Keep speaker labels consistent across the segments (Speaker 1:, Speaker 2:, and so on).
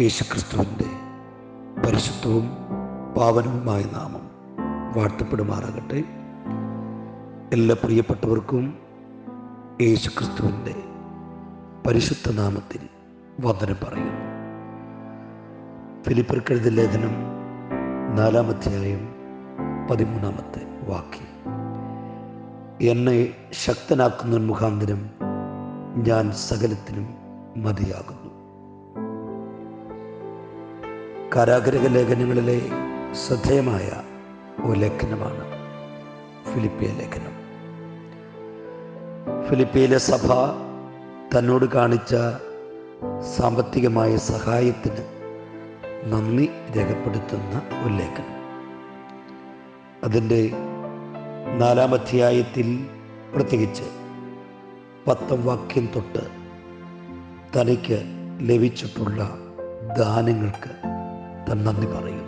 Speaker 1: യേശുക്രിസ്തുവിൻ്റെ പരിശുദ്ധവും പാവനവുമായ നാമം വാഴ്ത്തപ്പെടുമാറാകട്ടെ. എല്ലാ പ്രിയപ്പെട്ടവർക്കും യേശുക്രിസ്തുവിൻ്റെ പരിശുദ്ധ നാമത്തിൽ വന്ദനം പറയുന്നു. ഫിലിപ്പിയർക്കെഴുതിയ ലേഖനം 4-ാം അധ്യായം 13-ാമത്തെ വാക്യം. എന്നെ ശക്തനാക്കുന്ന മുഖാന്തരം ഞാൻ സകലത്തിനും മതിയാകുന്നു. കാരാഗൃഹ ലേഖനങ്ങളിലെ ശ്രദ്ധേയമായ ഒരു ലേഖനമാണ് ഫിലിപ്പിയ ലേഖനം. ഫിലിപ്പിയിലെ സഭ തന്നോട് കാണിച്ച സാമ്പത്തികമായ സഹായത്തിന് നന്ദി രേഖപ്പെടുത്തുന്ന ഒരു ലേഖനം. അതിൻ്റെ 4-ാം അധ്യായത്തിൽ പ്രത്യേകിച്ച് 10-ാം വാക്യം തൊട്ട് തനിക്ക് ലഭിച്ചിട്ടുള്ള ദാനങ്ങൾക്ക് താൻ നന്ദി പറയുന്നു.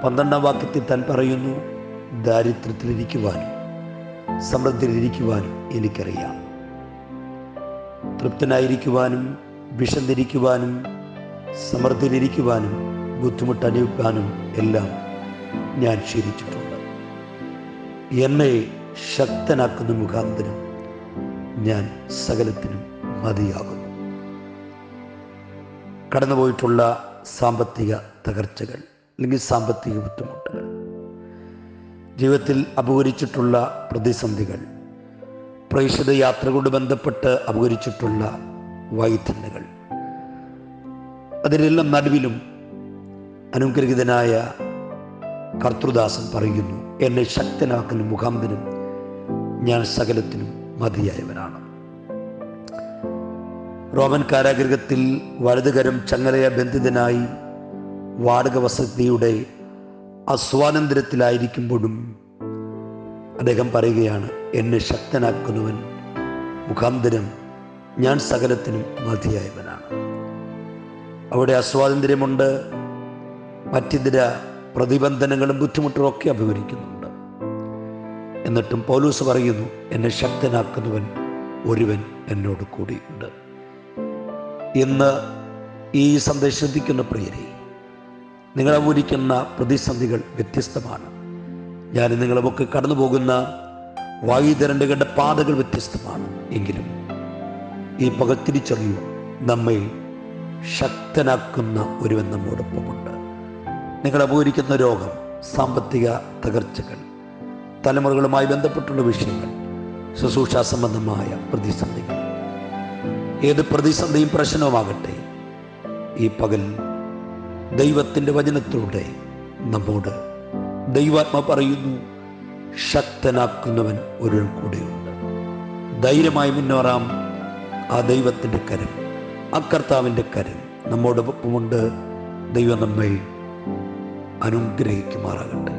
Speaker 1: 12-ാം വാക്യത്തിൽ താൻ പറയുന്നു, ദാരിദ്ര്യത്തിലിരിക്കുവാനും സമൃദ്ധിയിലിരിക്കുവാനും എനിക്കറിയാം. തൃപ്തനായിരിക്കുവാനും വിശന്നിരിക്കുവാനും സമൃദ്ധിയിലിരിക്കുവാനും ബുദ്ധിമുട്ടനുഭവിക്കാനും എല്ലാം ഞാൻ ശീലിച്ചിട്ടുണ്ട്. എന്നെ ശക്തനാക്കുന്ന മുഖാന്തരം ഞാൻ സകലത്തിനും മതിയാകുന്നു. കടന്നുപോയിട്ടുള്ള സാമ്പത്തിക തകർച്ചകൾ അല്ലെങ്കിൽ സാമ്പത്തിക ബുദ്ധിമുട്ടുകൾ, ജീവിതത്തിൽ അപകരിച്ചിട്ടുള്ള പ്രതിസന്ധികൾ, പ്രേക്ഷിത യാത്രകളോട് ബന്ധപ്പെട്ട് അപകരിച്ചിട്ടുള്ള വൈതന്യങ്ങൾ, അതിനെല്ലാം നടുവിലും അനുഗ്രഹീതനായ കർത്തൃദാസൻ പറയുന്നു, എന്നെ ശക്തനാക്കുന്ന മുഖാന്തരം ഞാൻ സകലത്തിനും മതിയായവനാണ്. റോമൻ കാരാഗൃഹത്തിൽ വലതുകരം ചങ്ങലയ ബന്ധിതനായി വാടക വസതിയുടെ അസ്വാതന്ത്ര്യത്തിലായിരിക്കുമ്പോഴും അദ്ദേഹം പറയുകയാണ്, എന്നെ ശക്തനാക്കുന്നവൻ മുഖാന്തരം ഞാൻ സകലത്തിനും മതിയായവനാണ്. അവിടെ അസ്വാതന്ത്ര്യമുണ്ട്, മറ്റിതര പ്രതിബന്ധനങ്ങളും ബുദ്ധിമുട്ടുകളും ഒക്കെ അഭിമുഖീകരിക്കുന്നുണ്ട്. എന്നിട്ടും പൗലോസ് പറയുന്നു, എന്നെ ശക്തനാക്കുന്നവൻ ഒരുവൻ എന്നോട് കൂടിയുണ്ട്. ഇന്ന് ഈ സന്ദേശം ശ്രദ്ധിക്കുന്ന പ്രിയരെ, നിങ്ങൾ അഭിമുഖീകരിക്കുന്ന പ്രതിസന്ധികൾ വ്യത്യസ്തമാണ്. ഞാൻ നിങ്ങളുമൊക്കെ കടന്നു പോകുന്ന വഴിതരണ്ടുകളുടെ പാതകൾ വ്യത്യസ്തമാണ്. എങ്കിലും ഈ പകൽ തിരിച്ചറിയൂ, നമ്മെ ശക്തനാക്കുന്ന ഒരുവൻ നമ്മോടൊപ്പമുണ്ട്. നിങ്ങൾ അഭിമുഖീകരിക്കുന്ന രോഗം, സാമ്പത്തിക തകർച്ചകൾ, തലമുറകളുമായി ബന്ധപ്പെട്ടുള്ള വിഷയങ്ങൾ, ശുശ്രൂഷ സംബന്ധമായ പ്രതിസന്ധികൾ, ഏത് പ്രതിസന്ധിയും പ്രശ്നവുമാകട്ടെ, ഈ പകൽ ദൈവത്തിൻ്റെ വചനത്തിലൂടെ നമ്മോട് ദൈവാത്മ പറയുന്നു, ശക്തനാക്കുന്നവൻ ഒരു കൂടെയുണ്ട്. ധൈര്യമായി മുന്നേറാം. ആ ദൈവത്തിൻ്റെ കരം, ആ കർത്താവിൻ്റെ കരം നമ്മോടൊപ്പമുണ്ട്. ദൈവം നമ്മെ അനുഗ്രഹിക്കുമാറാകട്ടെ.